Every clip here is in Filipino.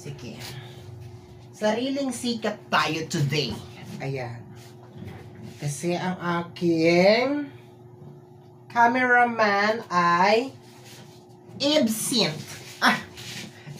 Sige. Sariling sikat tayo today. Ayan. Kasi ang aking cameraman ay absent.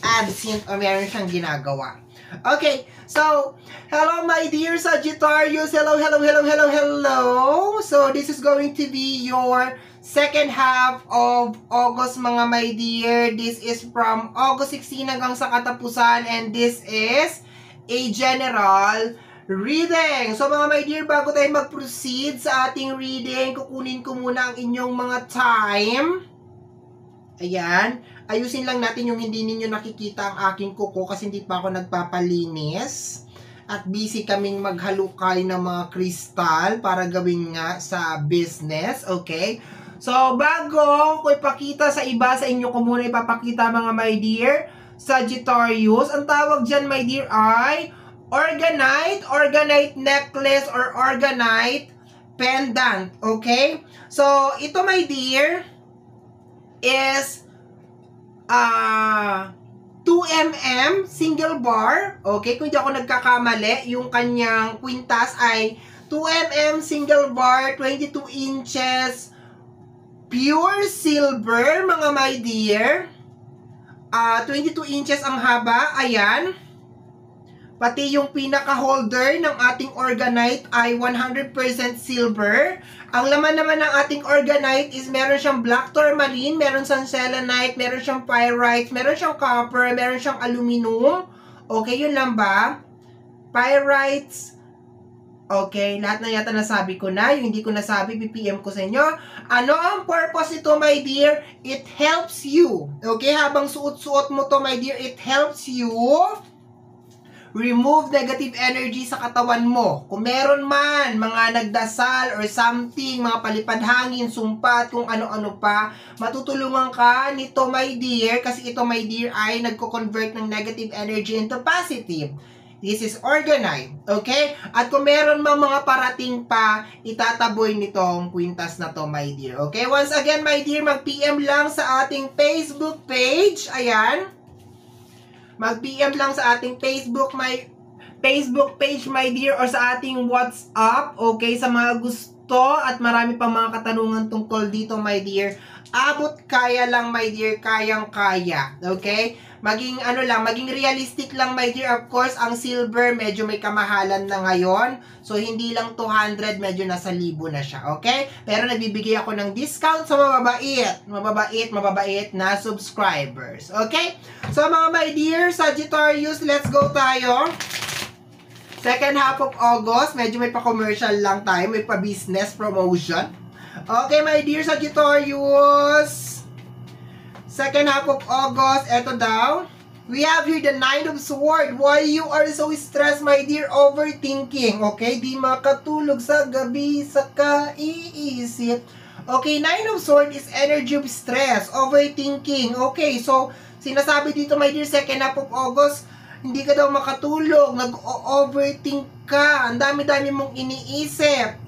Absent o meron siyang ginagawa. Okay, so, hello my dear Sagittarius. Hello. So, this is going to be your second half of August, mga my dear. This is from August 16 hanggang sa katapusan, and this is a general reading. So, mga my dear, bago tayo mag-proceed sa ating reading, kukunin ko muna ang inyong mga time. Ayan. Ayusin lang natin yung hindi ninyo nakikita ang aking kuko kasi hindi pa ako nagpapalinis. At busy kaming maghalukay ng mga kristal para gawin nga sa business. Okay? So, bago ko ipakita sa iba, sa inyo ko muna ipapakita, mga my dear Sagittarius. Ang tawag dyan, my dear, ay Orgonite necklace or Orgonite pendant. Okay? So, ito, my dear, is 2mm single bar. Okay, kung hindi ako nagkakamali, yung kanyang kwintas ay 2mm single bar, 22 inches, pure silver, mga my dear. 22 inches ang haba, ayan. Pati yung pinaka-holder ng ating Orgonite ay 100% silver. Ang laman naman ng ating Orgonite is meron siyang black tourmaline, meron siyang selenite, meron siyang pyrite, meron siyang copper, meron siyang aluminum. Okay, yun lang ba? Pyrites. Okay, lahat na yata nasabi ko na. Yung hindi ko nasabi, PPM ko sa inyo. Ano ang purpose ito, my dear? It helps you. Okay, habang suot-suot mo to, my dear, it helps you remove negative energy sa katawan mo. Kung meron man mga nagdasal or something, mga palipad hangin, sumpat, kung ano-ano pa, matutulungan ka nito, my dear, kasi ito, my dear, ay nagko-convert ng negative energy into positive. This is Orgonite. Okay? At kung meron mang mga parating pa, itataboy nitong kwintas na to, my dear. Okay? Once again, my dear, mag-PM lang sa ating Facebook page. Ayan. Mag-PM lang sa ating Facebook page, my dear, or sa ating WhatsApp, okay, sa mga gusto at marami pang mga katanungan tungkol dito, my dear. Abot kaya lang, my dear, kayang-kaya, okay? Maging realistic lang, my dear. Of course, ang silver medyo may kamahalan na ngayon. So, hindi lang 200, medyo nasa 1,000 na siya, okay? Pero nagbibigay ako ng discount sa mababait na subscribers, okay? So, mga my dear Sagittarius, let's go tayo. Second half of August, medyo may pa-commercial lang tayo, may pa-business promotion. Okay, my dear Sagittarius. Second half of August, eto daw. We have here the Nine of Swords. Why you are so stressed, my dear? Overthinking. Okay, di makatulog sa gabi sa kaiisip. Okay, Nine of Swords is energy of stress, overthinking. Okay, so sinasabi dito, my dear, second half of August, hindi ka daw makatulog, nag-overthink ka, ang dami-dami mong iniisip.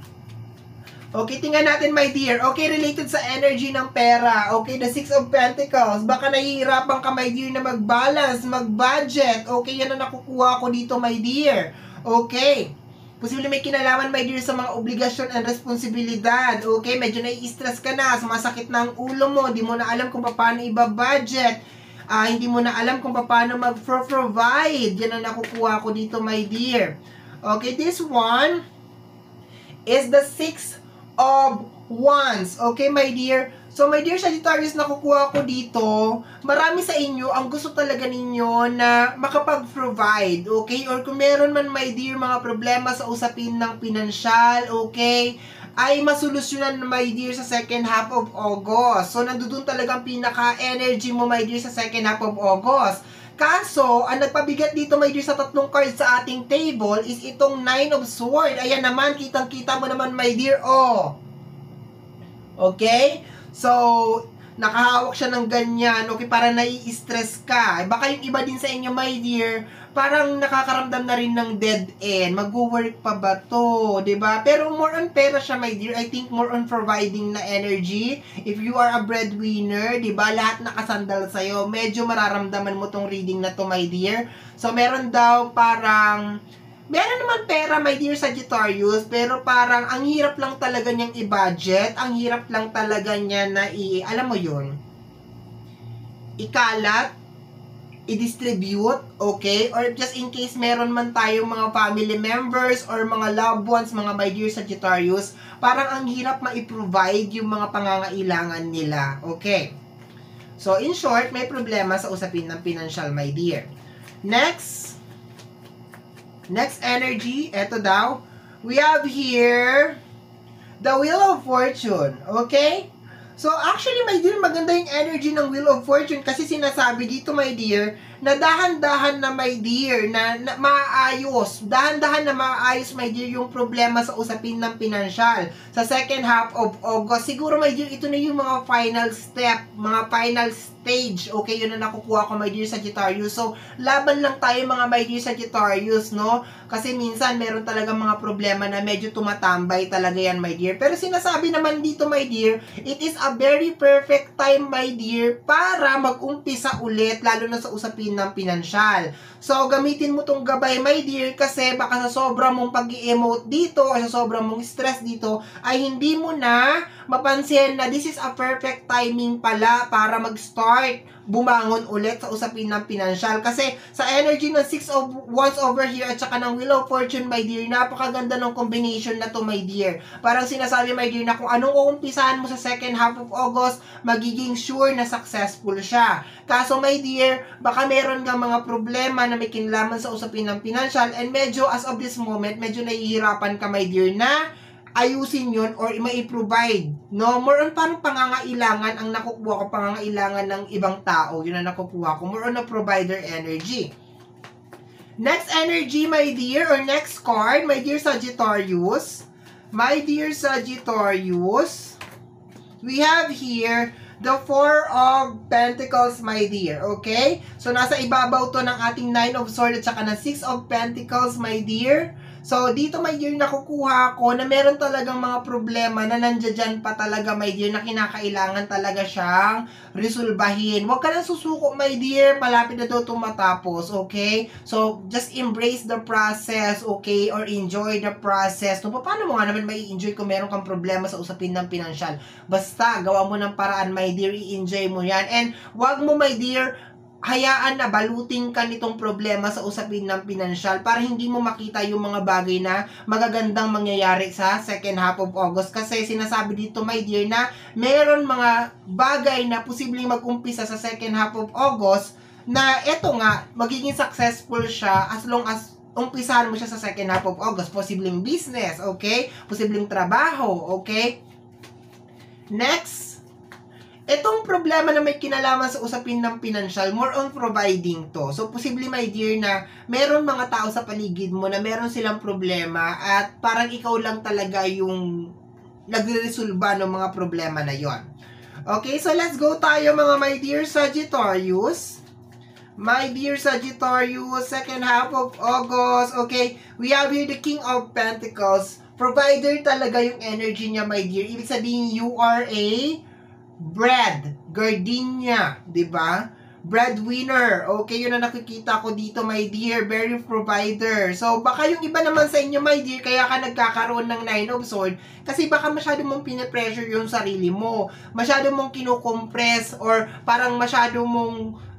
Okay, tingnan natin, my dear. Okay, related sa energy ng pera. Okay, the Six of Pentacles. Baka nahihirapan ka, my dear, na mag-balance, mag-budget. Okay, yan ang nakukuha ko dito, my dear. Okay. Posible may kinalaman, my dear, sa mga obligasyon and responsibilidad. Okay, medyo nai-stress ka na, sumasakit na ang ulo mo, di mo na alam kung paano iba-budget. Hindi mo na alam kung paano mag-provide. Yan ang nakukuha ko dito, my dear. Okay, this one is the Six of Wands. Okay, my dear. So, my dear Sagittarius, nakukuha ko dito, marami sa inyo ang gusto talaga ninyo na makapag-provide. Okay? Or kung meron man, my dear, mga problema sa usapin ng pinansyal, okay, ay masolusyonan, my dear, sa second half of August. So, nandun talagang pinaka-energy mo, my dear, sa second half of August. Kaso, ang nagpabigat dito, my dear, sa tatlong cards sa ating table is itong Nine of Swords. Ayan naman, kitang-kita mo naman, my dear, oh. Okay? So, nakahawak siya ng ganyan, okay, para nai-stress ka. Baka yung iba din sa inyo, my dear, parang nakakaramdam na rin ng dead end. Mag-work pa ba to? 'Di ba? Pero more on pera siya, my dear. I think more on providing na energy. If you are a breadwinner, 'di ba? Lahat nakasandal sa'yo. Medyo mararamdaman mo tong reading na to, my dear. So, meron daw parang meron naman pera, my dear Sagittarius, pero parang ang hirap lang talaga niyang i-budget, ang hirap lang talaga niya na alam mo yun, ikalat, i-distribute, okay? Or just in case meron man tayong mga family members or mga loved ones, mga my dear Sagittarius, parang ang hirap ma-provide yung mga pangangailangan nila, okay? So, in short, may problema sa usapin ng financial, my dear. Next energy, eto daw, we have here, the Wheel of Fortune, okay? So, actually, my dear, maganda yung energy ng Wheel of Fortune kasi sinasabi dito, my dear, na dahan-dahan na, my dear, na maayos. Dahan-dahan na maayos, my dear, yung problema sa usapin ng pinansyal. Sa second half of August, siguro, my dear, ito na yung mga final step, mga final stage. Okay, yun na nakukuha ko, my dear Sagittarius. So, laban lang tayo, mga my dear Sagittarius, no? Kasi minsan, meron talaga mga problema na medyo tumatambay talaga yan, my dear. Pero sinasabi naman dito, my dear, it is a very perfect time, my dear, para mag-umpisa ulit, lalo na sa usapin ng pinansyal. So, gamitin mo tong gabay, my dear, kasi baka sa sobrang mong pag-i-emote dito, o sa sobrang mong stress dito, ay hindi mo na mapansin na this is a perfect timing pala para mag-start bumangon ulit sa usapin ng pinansyal. Kasi sa energy ng Six of Wands over here at saka ng Wheel of Fortune, my dear, napakaganda ng combination na to, my dear. Parang sinasabi, my dear, na kung anong uumpisahan mo sa second half of August, magiging sure na successful siya. Kaso, my dear, baka meron nga mga problema na may kinlaman sa usapin ng pinansyal and medyo as of this moment, medyo nahihirapan ka, my dear, na ayusin yun or mai-provide. No? More on parang pangangailangan ang nakukuha ko, pangangailangan ng ibang tao. Yun ang nakukuha ko. More on a provider energy. Next energy, my dear, or next card, my dear Sagittarius. My dear Sagittarius, we have here the Four of Pentacles, my dear. Okay? So, nasa ibabaw to ng ating Nine of Swords at saka ng Six of Pentacles, my dear. So, dito, my dear, nakukuha ko na meron talagang mga problema na nandiyan pa talaga, my dear, na kinakailangan talaga siyang resolbahin. Huwag ka nang susuko, my dear. Malapit na daw itong matapos, okay? So, just embrace the process, okay? Or enjoy the process. No, paano mo nga naman mai-enjoy kung meron kang problema sa usapin ng pinansyal? Basta, gawa mo ng paraan, my dear, i-enjoy mo yan. And, huwag mo, my dear, hayaan na baluting ka nitong problema sa usapin ng pinansyal para hindi mo makita yung mga bagay na magagandang mangyayari sa second half of August. Kasi sinasabi dito, my dear, na meron mga bagay na posibleng mag-umpisa sa second half of August na eto nga, magiging successful siya as long as umpisahan mo siya sa second half of August. Posibleng business, okay? Posibleng trabaho, okay? Next, itong problema na may kinalaman sa usapin ng pinansyal, more on providing to. So, posible, my dear, na meron mga tao sa paligid mo na meron silang problema at parang ikaw lang talaga yung nagre-resolba ng mga problema na yon. Okay, so let's go tayo, mga my dear Sagittarius. My dear Sagittarius, second half of August. Okay, we have here the King of Pentacles. Provider talaga yung energy niya, my dear. Ibig sabihin, you are a bread, gardenia, di ba? Breadwinner. Okay, yun na nakikita ko dito, my dear. Very provider. So, baka yung iba naman sa inyo, my dear, kaya ka nagkakaroon ng Nine of Swords, kasi baka masyado mong pinipressure yung sarili mo. Masyado mong kinukompress or parang masyado mong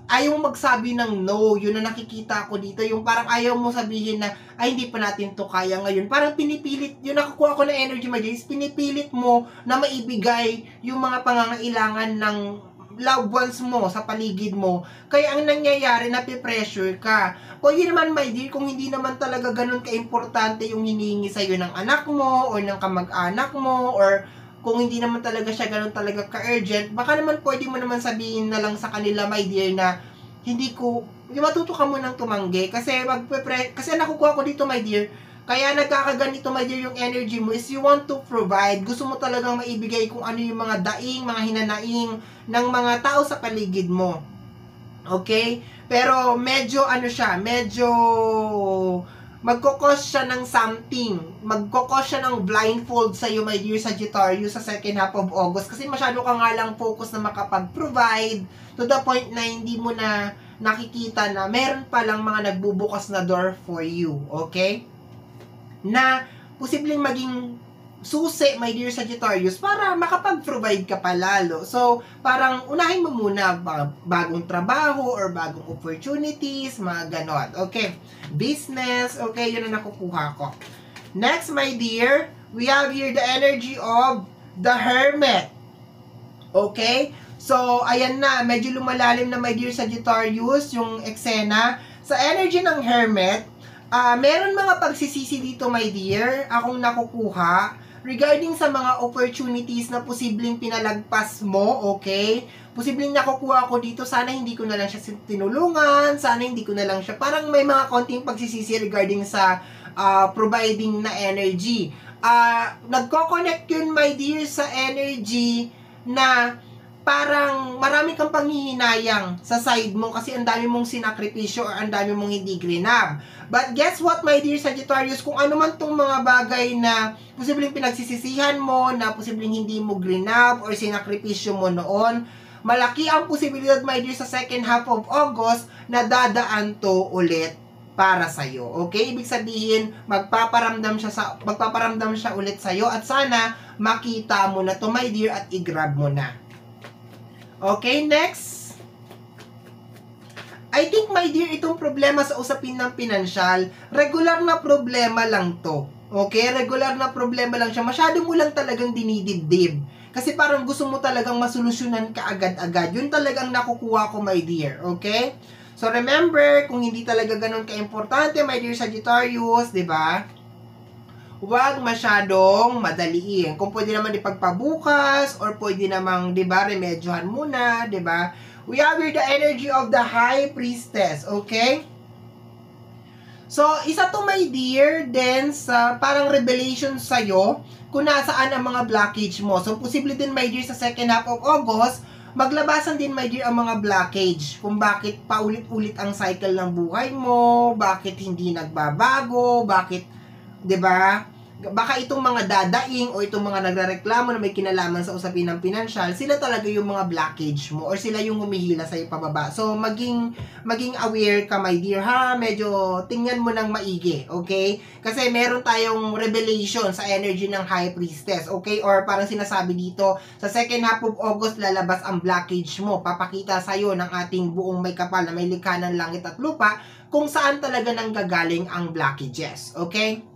ayaw mo magsabi ng no. Yun na nakikita ko dito. Yung parang ayaw mo sabihin na, ay, hindi pa natin to kaya ngayon. Parang pinipilit, yung nakukuha ko na energy, my dear, pinipilit mo na maibigay yung mga pangangailangan ng loved ones mo sa paligid mo. Kaya ang nangyayari, napipressure ka. O yun naman, my dear, kung hindi naman talaga ganun ka-importante yung hinihingi sa'yo ng anak mo or ng kamag-anak mo or kung hindi naman talaga siya ganun talaga ka-urgent, baka naman pwede mo naman sabihin na lang sa kanila, my dear, na hindi ko, yung matuto ka mo nang tumanggi kasi kasi nakukuha ko dito, my dear, Kaya nagkakaganito, my dear, yung energy mo is you want to provide. Gusto mo talagang maibigay kung ano yung mga daing, mga hinanaing ng mga tao sa paligid mo. Okay? Pero medyo ano siya, medyo magkokos siya ng something. Magkokos siya ng blindfold sa iyo, my dear Sagittarius, sa second half of August. Kasi masyado ka nga lang focus na makapag-provide to the point na hindi mo na nakikita na meron palang mga nagbubukas na door for you. Okay? Na posibleng maging susi, my dear Sagittarius, para makapag-provide ka pa lalo. So, parang unahin mo muna bagong trabaho or bagong opportunities, mga ganon. Okay. Business, okay, yun ang nakukuha ko. Next, my dear, we have here the energy of the Hermit. Okay? So, ayan na, medyo lumalalim na, my dear Sagittarius, yung eksena. Sa energy ng Hermit, meron mga pagsisisi dito, my dear, akong nakukuha regarding sa mga opportunities na posibleng pinalagpas mo, okay? Posibleng nakukuha ko dito, sana hindi ko na lang siya tinulungan, sana hindi ko na lang siya, parang may mga konting pagsisisi regarding sa providing na energy. Nagko-connect yun, my dear, sa energy na parang marami kang panghihinayang sa side mo kasi ang dami mong sinakripisyo or ang dami mong hindi grinab. But guess what, my dear Sagittarius, kung ano man tong mga bagay na posibleng pinagsisisihan mo, na posibleng hindi mo grinab or sinakripisyo mo noon, malaki ang posibilidad, my dear, sa second half of August na dadaan to ulit para sa'yo. Okay? Ibig sabihin, magpaparamdam siya ulit sa'yo at sana makita mo na to, my dear, at i-grab mo na. Okay, next. I think, my dear, itong problema sa usapin ng pinansyal, regular na problema lang to. Okay? Regular na problema lang siya. Masyado mo lang talagang dinidibdib. Kasi parang gusto mo talagang masolusyonan ka agad-agad. Yun talagang nakukuha ko, my dear. Okay? So, remember, kung hindi talaga ganun ka-importante, my dear Sagittarius, di ba? Huwag masyadong madaliin. Kung pwede naman ipagpabukas or pwede namang, 'di ba, remedyohan muna, 'di ba? We have here the energy of the High Priestess, okay? So, isa to, my dear, then sa parang revelation sa iyo kung nasaan ang mga blockage mo. So, posible din, my dear, sa second half of August, maglabasan din, my dear, ang mga blockage. Kung bakit paulit-ulit ang cycle ng buhay mo, bakit hindi nagbabago, bakit, 'di ba? Baka itong mga dadaing o itong mga nagrereklamo na may kinalaman sa usapin ng pinansyal, sila talaga yung mga blockage mo or sila yung humihila sa iyo pababa. So, maging aware ka, my dear, ha? Medyo tingnan mo ng maigi, okay? Kasi meron tayong revelation sa energy ng High Priestess, okay? Or parang sinasabi dito, sa second half of August, lalabas ang blockage mo. Papakita sa'yo ng ating buong may kapal na may likha ng langit at lupa kung saan talaga nanggagaling ang blockages, okay?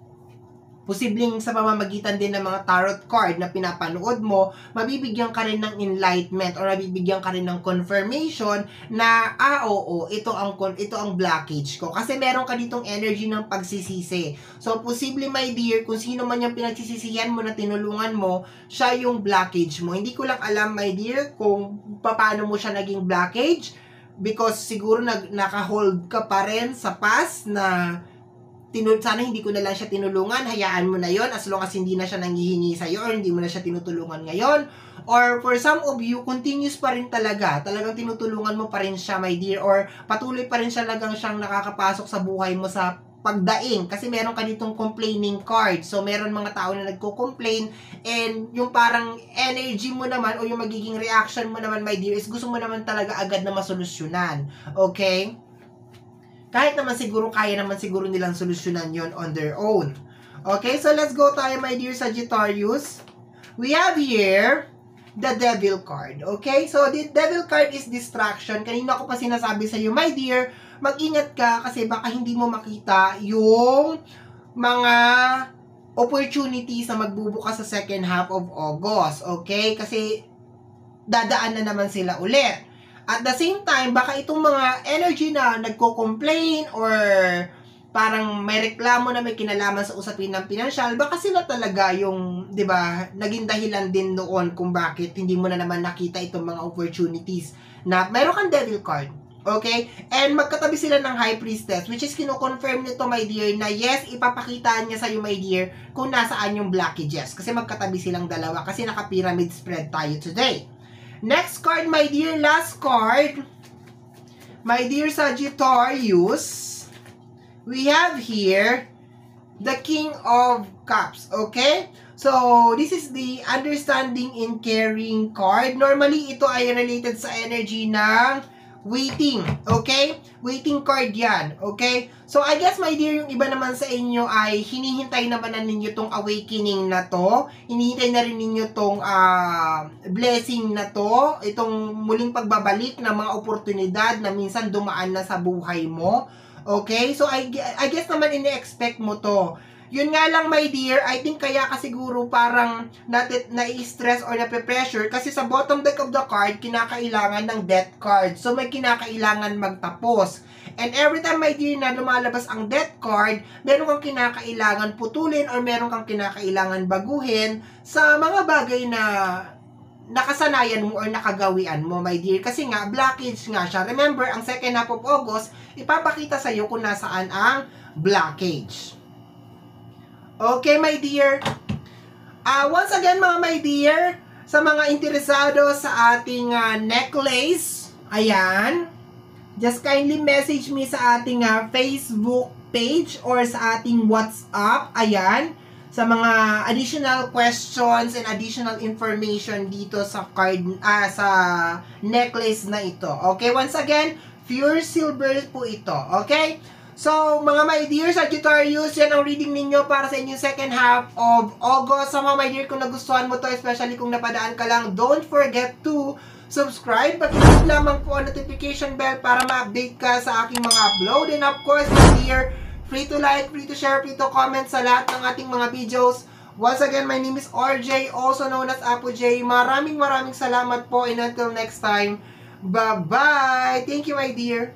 Posibleng sa pamamagitan din ng mga tarot card na pinapanood mo, mabibigyan ka rin ng enlightenment or mabibigyan ka rin ng confirmation na, oo, ito ang blockage ko. Kasi meron ka ditong energy ng pagsisisi. So, posible, my dear, kung sino man yung pinagsisisihan mo na tinulungan mo, siya yung blockage mo. Hindi ko lang alam, my dear, kung paano mo siya naging blockage because siguro naka-hold ka pa rin sa past na sana hindi ko na lang siya tinulungan, hayaan mo na yon as long as hindi na siya nanghihingi sa'yo or hindi mo na siya tinutulungan ngayon. Or for some of you, continuous pa rin talagang tinutulungan mo pa rin siya, my dear, or patuloy pa rin siya siyang nakakapasok sa buhay mo sa pagdaing. Kasi meron ka ditong complaining card. So, meron mga tao na nagko-complain and yung parang energy mo naman o yung magiging reaction mo naman, my dear, is gusto mo naman talaga agad na masolusyonan. Okay? Kahit naman siguro, kaya naman siguro nilang solusyonan yon on their own. Okay, so let's go tayo, my dear Sagittarius. We have here the Devil card. Okay, so the Devil card is distraction. Kanina ko pa sinasabi sa iyo, my dear, mag-ingat ka kasi baka hindi mo makita yung mga opportunities na magbubukas sa second half of August. Okay, kasi dadaan na naman sila ulit. At the same time, baka itong mga energy na nagko-complain or parang may reklamo na may kinalaman sa usapin ng pinansyal, baka sila talaga yung, 'di ba, naging dahilan din noon kung bakit hindi mo na naman nakita itong mga opportunities na mayroon kang Devil card. Okay? And magkatabi sila ng High Priestess, which is kino-confirm nito, my dear, na yes, ipapakita niya sa'yo, my dear, kung nasaan yung blockages. Kasi magkatabi silang dalawa. Kasi naka-pyramid spread tayo today. Next card, my dear, last card. My dear Sagittarius, we have here the King of Cups. Okay? So, this is the understanding in caring card. Normally, ito ay related sa energy ng waiting, okay? Waiting card yan, okay? So, I guess, my dear, yung iba naman sa inyo ay hinihintay naman na ninyo tong awakening na to. Hinihintay na rin ninyo tong blessing na to. Itong muling pagbabalik ng mga oportunidad na minsan dumaan na sa buhay mo. Okay? So, I guess naman ini-expect mo to. Yun nga lang, my dear, I think kaya ka siguro parang nai-stress or nape-pressure kasi sa bottom deck of the card, kinakailangan ng death card. So, may kinakailangan magtapos. And every time, my dear, na lumalabas ang death card, meron kang kinakailangan putulin or meron kang kinakailangan baguhin sa mga bagay na nakasanayan mo or nakagawian mo, my dear. Kasi nga, blockage nga siya. Remember, ang second half of August, ipapakita sa'yo kung nasaan ang blockage. Okay, my dear. Once again, mga my dear, sa mga interesado sa ating necklace, ayan, just kindly message me sa ating Facebook page or sa ating WhatsApp, ayan, sa mga additional questions and additional information dito sa card, sa necklace na ito. Okay, once again, pure silver po ito. Okay? So, mga my dear Sagittarius, yan ang reading ninyo para sa inyong second half of August. So, mga my dear, kung nagustuhan mo to, especially kung napadaan ka lang, don't forget to subscribe. Pakiclick lamang po ang notification bell para ma-update ka sa aking mga upload. And of course, my dear, free to like, free to share, free to comment sa lahat ng ating mga videos. Once again, my name is RJ, also known as Apo J. Maraming salamat po, and until next time, bye-bye! Thank you, my dear!